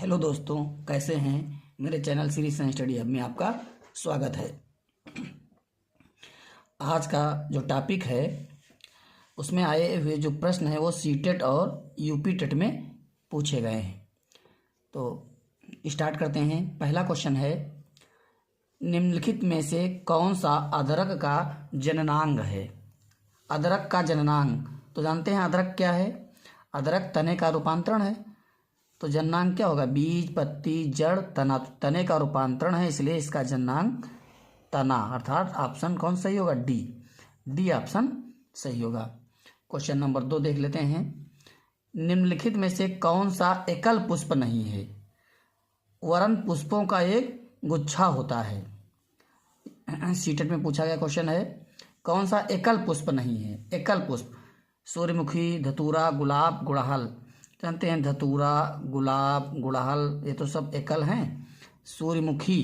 Hello दोस्तों, कैसे हैं। मेरे channel Shri science study hub में आपका स्वागत है। आज का जो टॉपिक है उसमें आए हुए जो प्रश्न है वो सीटेट और यूपी टेट में पूछे गए हैं। तो स्टार्ट करते हैं। पहला क्वेश्चन है, निम्नलिखित में से कौन सा अदरक का जननांग है। अदरक का जननांग तो जानते हैं अदरक क्या है। अदरक तने का रूपांतरण है। तो जननांग क्या होगा, बीज, पत्ती, जड़, तना। तने का रूपांतरण है, इसलिए इसका जननांग तना, अर्थात ऑप्शन कौन सही होगा, डी ऑप्शन सही होगा। क्वेश्चन नंबर 2 देख लेते हैं। निम्नलिखित में से कौन सा एकल पुष्प नहीं है। वर्ण पुष्पों का एक गुच्छा होता है। सीटेट में पूछा गया क्वेश्चन है, कौन सा एकल पुष्प नहीं है। एकल पुष्प सूर्यमुखी, धतूरा, गुलाब, गुड़हल। जानते हैं धतूरा, गुलाब, गुड़हल ये तो सब एकल हैं। सूर्यमुखी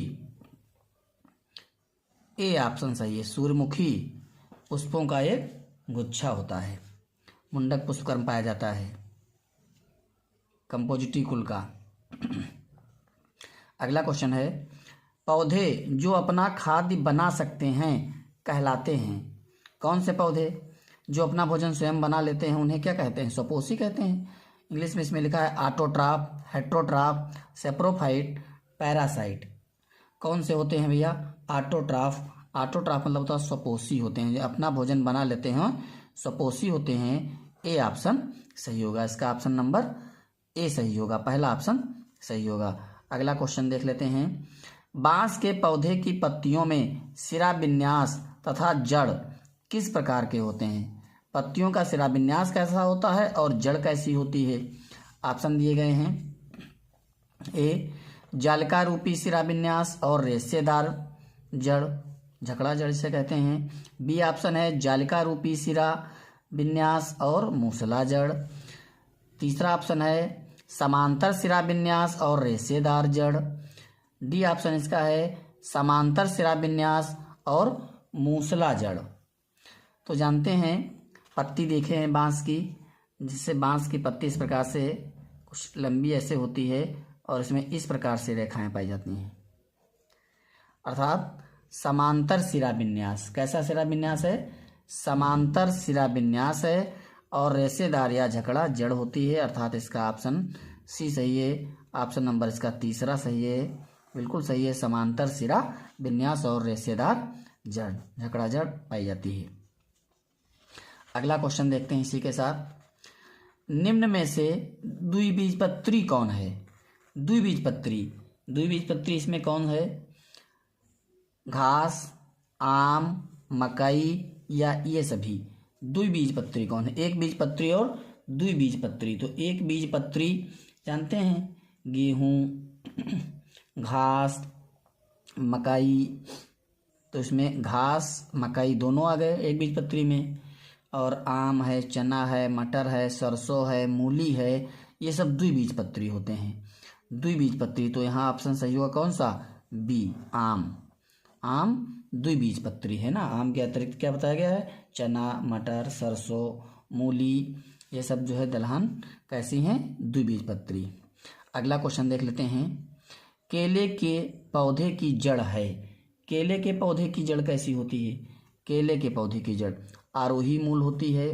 ए ऑप्शन सही है। सूर्यमुखी पुष्पों का एक गुच्छा होता है। मुंडक पुष्पकर्म पाया जाता है, कंपोजिटी कुल का। अगला क्वेश्चन है, पौधे जो अपना खाद्य बना सकते हैं कहलाते हैं। कौन से पौधे जो अपना भोजन स्वयं बना लेते हैं उन्हें क्या कहते हैं, स्वपोषी कहते हैं। इंग्लिश में इसमें लिखा है ऑटोट्रॉफ, हेट्रोट्रॉफ, सेप्रोफाइट, पैरासाइट। कौन से होते हैं भैया, ऑटोट्रॉफ। ऑटोट्रॉफ मतलब होता है स्वपोषी होते हैं, जो अपना भोजन बना लेते हैं स्वपोषी होते हैं। ए ऑप्शन सही होगा। इसका ऑप्शन नंबर ए सही होगा, पहला ऑप्शन सही होगा। अगला क्वेश्चन देख लेते हैं। बांस के पौधे की पत्तियों में सिरा विन्यास तथा जड़ किस प्रकार के होते हैं। पत्तियों का सिरा विन्यास कैसा होता है और जड़ कैसी होती है। ऑप्शन दिए गए हैं। ए जालिका रूपी सिरा विन्यास और रेशेदार जड़, झकड़ा जड़ से कहते हैं। बी ऑप्शन है जालिका रूपी सिरा विन्यास और मूसला जड़। तीसरा ऑप्शन है समांतर सिरा विन्यास और रेशेदार जड़। डी ऑप्शन इसका है समांतर सिरा विन्यास और मूसला जड़। तो जानते हैं पत्ती देखे हैं बांस की, जिससे बांस की पत्ती इस प्रकार से कुछ लंबी ऐसे होती है और इसमें इस प्रकार से रेखाएं पाई जाती हैं, अर्थात समांतर सिरा विन्यास। कैसा सिरा विन्यास है, समांतर सिरा विन्यास है। और रेशेदार या झकड़ा जड़ होती है, अर्थात इसका ऑप्शन सी सही है। ऑप्शन नंबर इसका तीसरा सही है, बिल्कुल सही है। समांतर सिरा विन्यास और रेशेदार जड़, झकड़ा जड़ पाई जाती है। अगला क्वेश्चन देखते हैं इसी के साथ। निम्न में से द्विबीजपत्री कौन है। द्विबीजपत्री इसमें कौन है, घास, आम, मकई या ये सभी। द्विबीजपत्री कौन है, एक बीजपत्री और द्विबीजपत्री। तो एक बीजपत्री जानते हैं गेहूं, घास, मकई। तो इसमें घास मकई दोनों आ गए एक बीजपत्री में। और आम है, चना है, मटर है, सरसों है, मूली है, ये सब द्विबीजपत्री होते हैं। द्विबीजपत्री तो यहाँ ऑप्शन सही होगा कौन सा, बी आम। आम द्विबीजपत्री है ना। आम के अतिरिक्त क्या बताया गया है, चना, मटर, सरसों, मूली ये सब जो है दलहन कैसी हैं, द्विबीजपत्री। अगला क्वेश्चन देख लेते हैं। केले के पौधे की जड़ है। केले के पौधे की जड़ कैसी होती है। केले के पौधे की जड़ आरोही मूल होती है,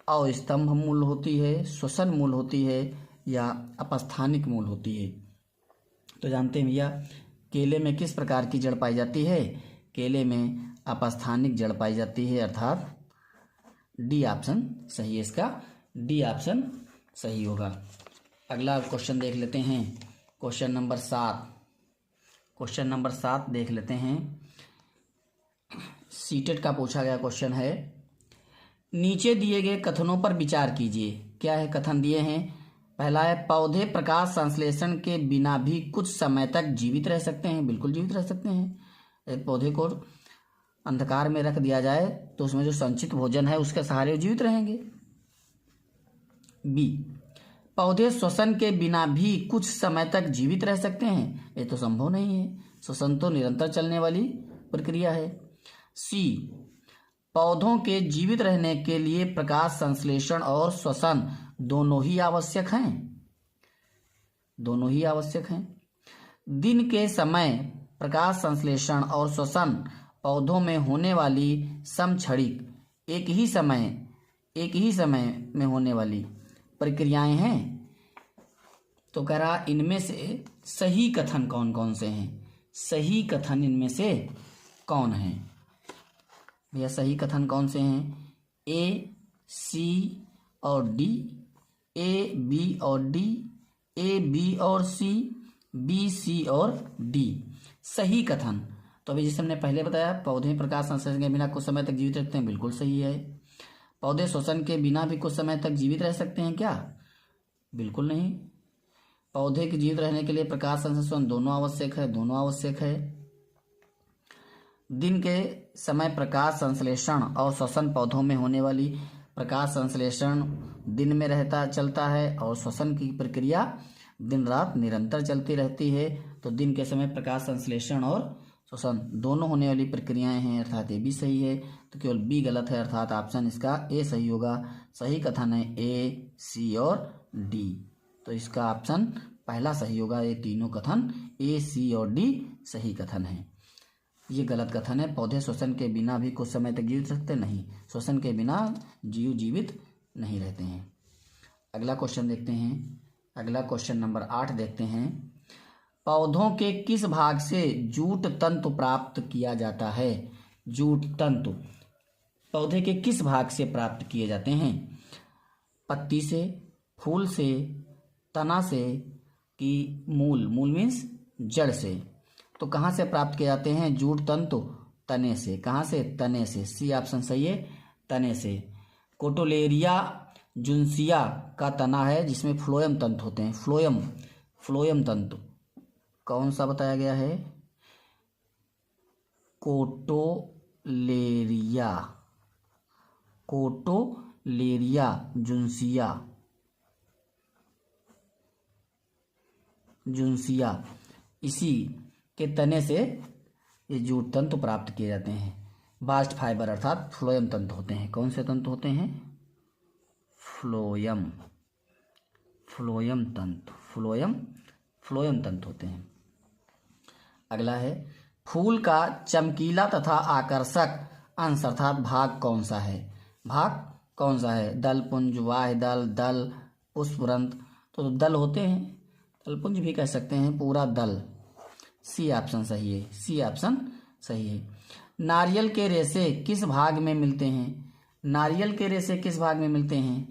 अवस्तंभ मूल होती है, श्वसन मूल होती है या अपस्थानिक मूल होती है। तो जानते हैं भैया केले में किस प्रकार की जड़ पाई जाती है, केले में अपस्थानिक जड़ पाई जाती है, अर्थात डी ऑप्शन सही है। इसका डी ऑप्शन सही होगा। अगला क्वेश्चन देख लेते हैं, क्वेश्चन नंबर 7। क्वेश्चन नंबर 7 देख लेते हैं। सीटेट का पूछा गया क्वेश्चन है, नीचे दिए गए कथनों पर विचार कीजिए। क्या है कथन दिए हैं, पहला है पौधे प्रकाश संश्लेषण के बिना भी कुछ समय तक जीवित रह सकते हैं। बिल्कुल जीवित रह सकते हैं। एक पौधे को अंधकार में रख दिया जाए तो उसमें जो संचित भोजन है उसके सहारे जीवित रहेंगे। बी पौधे श्वसन के बिना भी कुछ समय तक जीवित रह सकते हैं। ये तो संभव नहीं है, श्वसन तो निरंतर चलने वाली प्रक्रिया है। सी पौधों के जीवित रहने के लिए प्रकाश संश्लेषण और श्वसन दोनों ही आवश्यक हैं। दोनों ही आवश्यक हैं। दिन के समय प्रकाश संश्लेषण और श्वसन पौधों में होने वाली समक्षणिक एक ही समय में होने वाली प्रक्रियाएं हैं। तो कह रहा इनमें से सही कथन कौन कौन से हैं? सही कथन इनमें से कौन है भैया? सही कथन कौन से हैं? ए, सी और डी, ए, बी और डी, ए, बी और सी, बी, सी और डी। सही कथन तो अभी जैसे हमने पहले बताया, पौधे प्रकाश संश्लेषण के बिना कुछ समय तक जीवित रहते हैं, बिल्कुल सही है। पौधे श्वसन के बिना भी कुछ समय तक जीवित रह सकते हैं क्या? बिल्कुल नहीं। पौधे के जीवित रहने के लिए प्रकाश संश्लेषण दोनों आवश्यक है, दोनों आवश्यक है। दिन के समय प्रकाश संश्लेषण और श्वसन पौधों में होने वाली प्रकाश संश्लेषण दिन में चलता है और श्वसन की प्रक्रिया दिन रात निरंतर चलती रहती है। तो दिन के समय प्रकाश संश्लेषण और श्वसन दोनों होने वाली प्रक्रियाएं हैं, अर्थात ए भी सही है। तो केवल बी गलत है, अर्थात ऑप्शन इसका ए सही होगा। सही कथन है ए, सी और डी। तो इसका ऑप्शन पहला सही होगा। ये तीनों कथन ए, सी और डी सही कथन है। ये गलत कथन है। पौधे श्वसन के बिना भी कुछ समय तक जीवित रहते नहीं, श्वसन के बिना जीव जीवित नहीं रहते हैं। अगला क्वेश्चन देखते हैं। अगला क्वेश्चन नंबर 8 देखते हैं। पौधों के किस भाग से जूट तंतु प्राप्त किया जाता है? जूट तंतु पौधे के किस भाग से प्राप्त किए जाते हैं? पत्ती से, फूल से, तना से कि मूल मीन्स जड़ से? तो कहाँ से प्राप्त किए जाते हैं जूट तंतु? तने से। कहाँ से? तने से। सी ऑप्शन सही है, तने से। कोटोलेरिया जुन्सिया का तना है जिसमें फ्लोएम तंतु होते हैं। फ्लोएम तंतु कौन सा बताया गया है? कोटोलेरिया जुन्सिया इसी के तने से ये जूट तंतु प्राप्त किए जाते हैं। बास्ट फाइबर अर्थात फ्लोएम तंतु होते हैं। कौन से तंतु होते हैं? फ्लोएम तंतु होते हैं। अगला है, फूल का चमकीला तथा आकर्षक अंश अर्थात भाग कौन सा है? दल, पुंज, बाह्य दल, पुष्परंध्र। तो दल होते हैं, दलपुंज भी कह सकते हैं, पूरा दल। सी ऑप्शन सही है। नारियल के रेशे किस भाग में मिलते हैं?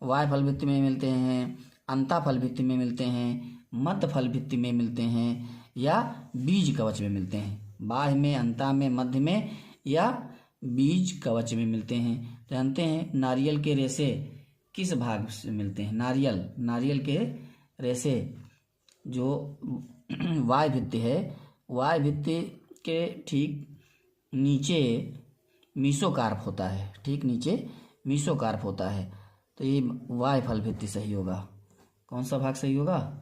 वाय फल भित्ति में मिलते हैं, अंता फल भित्ति में मिलते हैं, मध्य फल भित्ति में मिलते हैं या बीज कवच में मिलते हैं? बाह्य में, अंता में, मध्य में या बीज कवच में मिलते हैं। जानते हैं नारियल के रेशे किस भाग से मिलते हैं? नारियल के रेशे जो वाय भित्ति है, वाय भित्ति के ठीक नीचे मीसोकार्प होता है, तो ये वाय फल भित्ति सही होगा। कौन सा भाग सही होगा?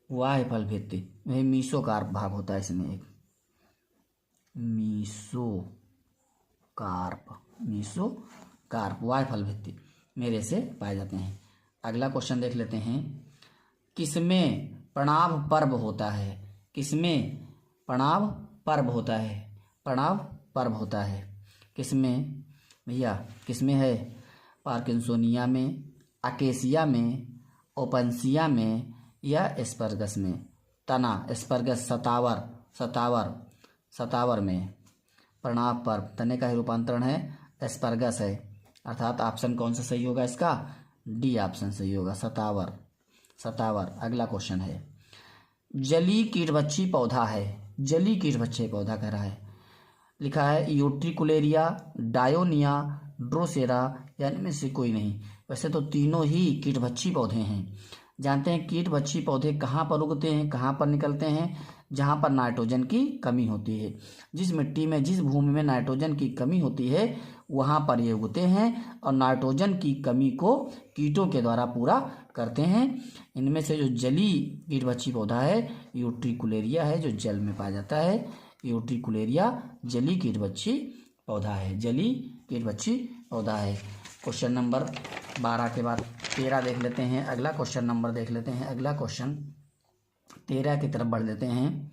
वाय फल भित्ति में मीसोकार्प भाग होता है, इसमें एक मीसोकार्प वाय फल भित्ति मेरे से पाए जाते हैं। अगला क्वेश्चन देख लेते हैं। किसमें प्रणव पर्व होता है? किसमें भैया? किसमें है? पार्किंसोनिया में, अकेसिया में, ओपनसिया में या एस्परगस में? तना, एस्परगस, सतावर में प्रणव पर्व तने का ही रूपांतरण है, एस्परगस है, अर्थात ऑप्शन कौन सा सही होगा इसका? डी ऑप्शन सही होगा, सतावर। अगला क्वेश्चन है, जलीय कीटभक्षी पौधा कह रहा है। लिखा है यूट्रिकुलेरिया, डायोनिया, ड्रोसेरा या इनमें से कोई नहीं। वैसे तो तीनों ही कीटभक्षी पौधे हैं। जानते हैं कीटभक्षी पौधे कहाँ पर उगते हैं, कहाँ पर निकलते हैं? जहाँ पर नाइट्रोजन की कमी होती है। जिस मिट्टी में, जिस भूमि में नाइट्रोजन की कमी होती है वहाँ पर ये उगते हैं और नाइट्रोजन की कमी को कीटों के द्वारा पूरा करते हैं। इनमें से जो जलीय कीटभक्षी पौधा है यूट्रिकुलेरिया है, जो जल में पाया जाता है। यूट्रिकुलेरिया जलीय कीटभक्षी पौधा है, क्वेश्चन नंबर 12 के बाद 13 देख लेते हैं। अगला क्वेश्चन नंबर देख लेते हैं। अगला क्वेश्चन 13 की तरफ बढ़ लेते हैं।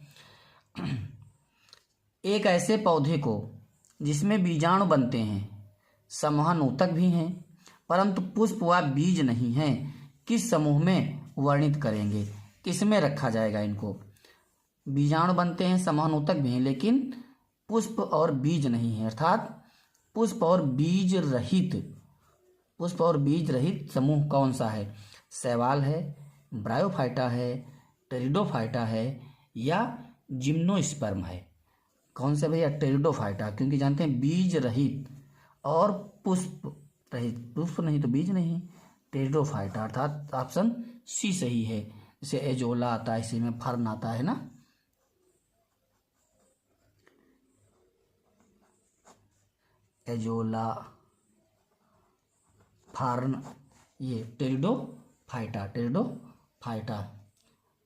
एक ऐसे पौधे को जिसमें बीजाणु बनते हैं, समूहन ऊतक भी हैं, परंतु पुष्प व बीज नहीं है, किस समूह में वर्णित करेंगे? किसमें रखा जाएगा इनको? बीजाणु बनते हैं, समूहन ऊतक भी हैं, लेकिन पुष्प और बीज नहीं है, अर्थात पुष्प और बीज रहित समूह कौन सा है? शैवाल है, ब्रायोफाइटा है, टेरिडोफाइटा है या जिम्नोस्पर्म है? कौन से भैया? टेरिडोफाइटा, क्योंकि जानते हैं बीज रहित और पुष्प रहित, पुष्प नहीं तो बीज नहीं, टेरिडोफाइटा, अर्थात ऑप्शन सी सही है। जैसे एजोला आता है, इसी में फर्न आता है ना, एजोला, फर्न, ये टेरिडोफाइटा,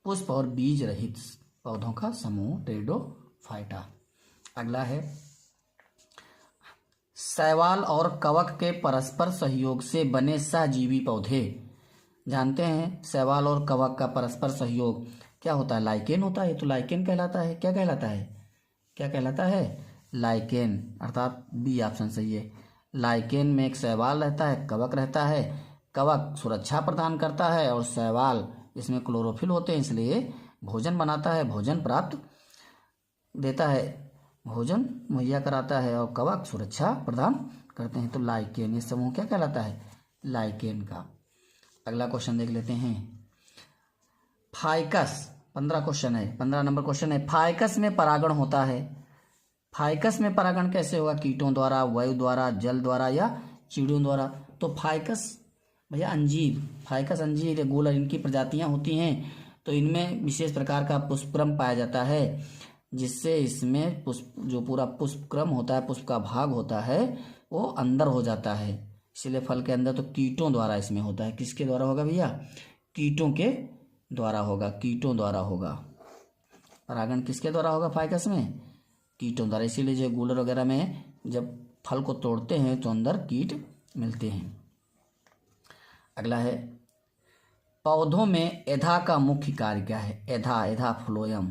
पुष्प और बीज रहित पौधों का समूह टेरिडोफाइटा। अगला है, शैवाल और कवक के परस्पर सहयोग से बने सहजीवी पौधे। जानते हैं शैवाल और कवक का परस्पर सहयोग क्या होता है? लाइकेन होता है। तो लाइकेन कहलाता है। क्या कहलाता है? लाइकेन, अर्थात बी ऑप्शन सही है। लाइकेन में एक शैवाल रहता है, कवक रहता है। कवक सुरक्षा प्रदान करता है और शैवाल, इसमें क्लोरोफिल होते हैं, इसलिए भोजन बनाता है, भोजन प्राप्त देता है, भोजन मुहैया कराता है, और कवक सुरक्षा प्रदान करते हैं। तो लाइकेन, ये समूह क्या कहलाता है? लाइकेन का। अगला क्वेश्चन देख लेते हैं। फाइकस, 15 क्वेश्चन है, 15 नंबर क्वेश्चन है। फाइकस में परागण होता है। फाइकस में परागण कैसे होगा? कीटों द्वारा, वायु द्वारा, जल द्वारा या चीड़ों द्वारा? तो फाइकस भैया अंजीर, फाइकस अंजीर, गोलर, इनकी प्रजातियां होती हैं। तो इनमें विशेष प्रकार का पुष्पक्रम पाया जाता है, जिससे इसमें पुष्प, जो पूरा पुष्पक्रम होता है, पुष्प का भाग होता है, वो अंदर हो जाता है। इसलिए फल के अंदर तो कीटों द्वारा इसमें होता है। किसके द्वारा होगा भैया? कीटों के द्वारा होगा, कीटों द्वारा होगा। परागण किसके द्वारा होगा फाइकस में? कीटों द्वारा। इसीलिए जो गूलर वगैरह में जब फल को तोड़ते हैं तो अंदर कीट मिलते हैं। अगला है, पौधों में एधा का मुख्य कार्य क्या है? एधा फ्लोयम,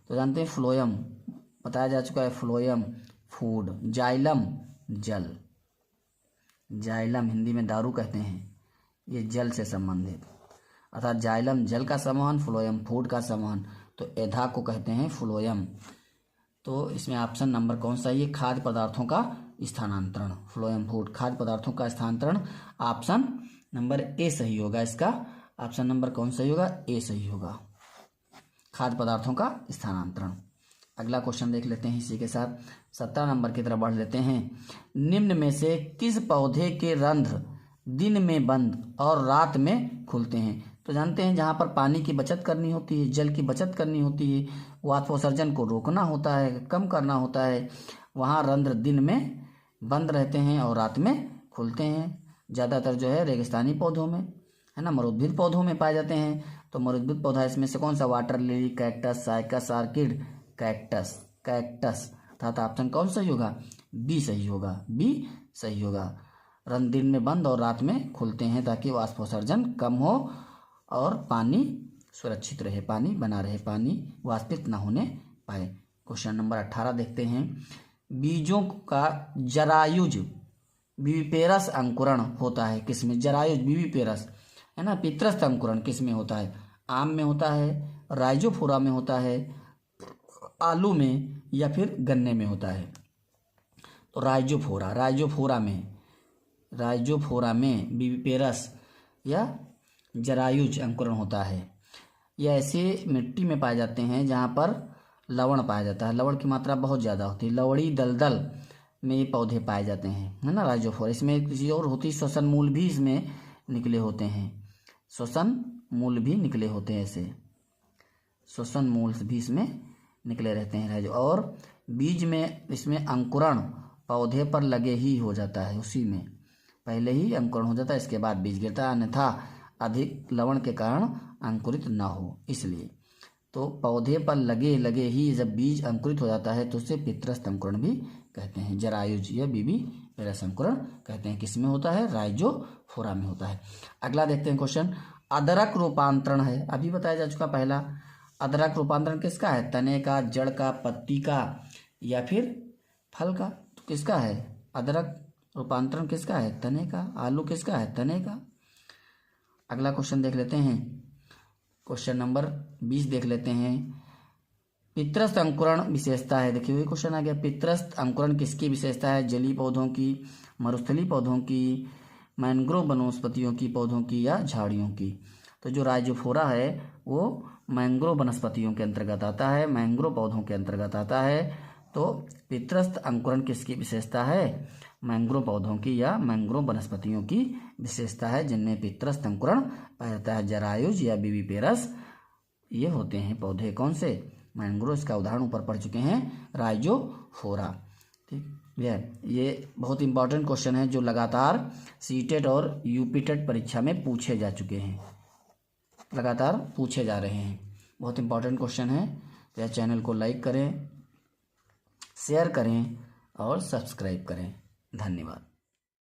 तो जानते हैं फ्लोयम बताया जा चुका है। फ्लोयम फूड, जाइलम जल, जाइलम हिंदी में दारू कहते हैं, ये जल से संबंधित, अर्थात जाइलम जल का समूहन, फ्लोयम फूड का समूहन, तो एधा को कहते हैं फ्लोयम। तो इसमें ऑप्शन नंबर कौन सा? ये खाद्य पदार्थों का स्थानांतरण, फ्लोयम फूड, खाद्य पदार्थों का स्थानांतरण, ऑप्शन नंबर ए सही होगा। इसका ऑप्शन नंबर कौन सही होगा? ए सही होगा, खाद्य पदार्थों का स्थानांतरण। अगला क्वेश्चन देख लेते हैं इसी के साथ, 17 नंबर की तरफ बढ़ लेते हैं। निम्न में से किस पौधे के रंध्र दिन में बंद और रात में खुलते हैं? तो जानते हैं जहाँ पर पानी की बचत करनी होती है, जल की बचत करनी होती है, वाष्पोत्सर्जन को रोकना होता है, कम करना होता है, वहाँ रंध्र दिन में बंद रहते हैं और रात में खुलते हैं। ज़्यादातर जो है रेगिस्तानी पौधों में, है ना, मरुद्भिद पौधों में पाए जाते हैं। तो मरुद्भिद पौधा इसमें से कौन सा? Water lily, cactus, cycas, orchid, cactus, अर्थात ऑप्शन कौन सही होगा? बी सही होगा, बी सही होगा। रंध्र दिन में बंद और रात में खुलते हैं ताकि वाष्पोत्सर्जन कम हो और पानी सुरक्षित रहे, पानी बना रहे, पानी वाष्पित ना होने पाए। क्वेश्चन नंबर 18 देखते हैं। बीजों का जरायुज विविपेरस अंकुरण होता है किसमें? जरायुज विविपेरस, है ना, पित्रस्थ अंकुरण किसमें होता है? आम में होता है, राइजोफोरा में होता है, आलू में या फिर गन्ने में होता है? तो राइजोफोरा में विविपेरस या जरायुज अंकुरण होता है। यह ऐसे मिट्टी में पाए जाते हैं जहाँ पर लवण पाया जाता है, लवण की मात्रा बहुत ज़्यादा होती है। लवड़ी दलदल में ये पौधे पाए जाते हैं, है ना, राइजोफोरा। इसमें किसी और होती, श्वसन मूल भी इसमें निकले होते हैं, श्वसन मूल भी निकले होते हैं, ऐसे श्वसन मूल भी इसमें निकले रहते हैं। और बीज में इसमें अंकुरण पौधे पर लगे ही हो जाता है, उसी में पहले ही अंकुरण हो जाता है, इसके बाद बीज गिरता है, अन्यथा अधिक लवण के कारण अंकुरित ना हो इसलिए। तो पौधे पर लगे ही जब बीज अंकुरित हो जाता है तो उसे पित्रस्थ अंकुरण भी कहते हैं, जरायुज या बीबी पेरस अंकुरण कहते हैं। किसमें होता है? राइजोफोरा में होता है। अगला देखते हैं क्वेश्चन, अदरक रूपांतरण है, अभी बताया जा चुका पहला। अदरक रूपांतरण किसका है? तने का, जड़ का, पत्ती का या फिर फल का? तो किसका है? अदरक रूपांतरण किसका है? तने का। आलू किसका है? तने का। अगला क्वेश्चन देख लेते हैं, क्वेश्चन नंबर 20 देख लेते हैं। पित्रस्थ अंकुरण विशेषता है, देखिए वही क्वेश्चन आ गया। पित्रस्थ अंकुरण किसकी विशेषता है? जलीय पौधों की, मरुस्थलीय पौधों की, मैंग्रोव वनस्पतियों की, पौधों की या झाड़ियों की? तो जो राइजोफोरा है वो मैंग्रोव वनस्पतियों के अंतर्गत आता है, मैंग्रोव पौधों के अंतर्गत आता है। तो पित्रस्थ अंकुरण किसकी विशेषता है? मैंग्रोव पौधों की या मैंग्रोव वनस्पतियों की विशेषता है, जिनमें पित्रस्थ अंकुरण पाया जाता है। जरायुज या विविपेरस ये होते हैं पौधे, कौन से? मैंग्रोव। इसका उदाहरण ऊपर पढ़ चुके हैं, राइजोफोरा। ठीक, ये बहुत इंपॉर्टेंट क्वेश्चन है जो लगातार सीटेट और यूपीटेट परीक्षा में पूछे जा चुके हैं, लगातार पूछे जा रहे हैं। बहुत इंपॉर्टेंट क्वेश्चन है। तो यह चैनल को लाइक करें, शेयर करें और सब्सक्राइब करें। धन्यवाद।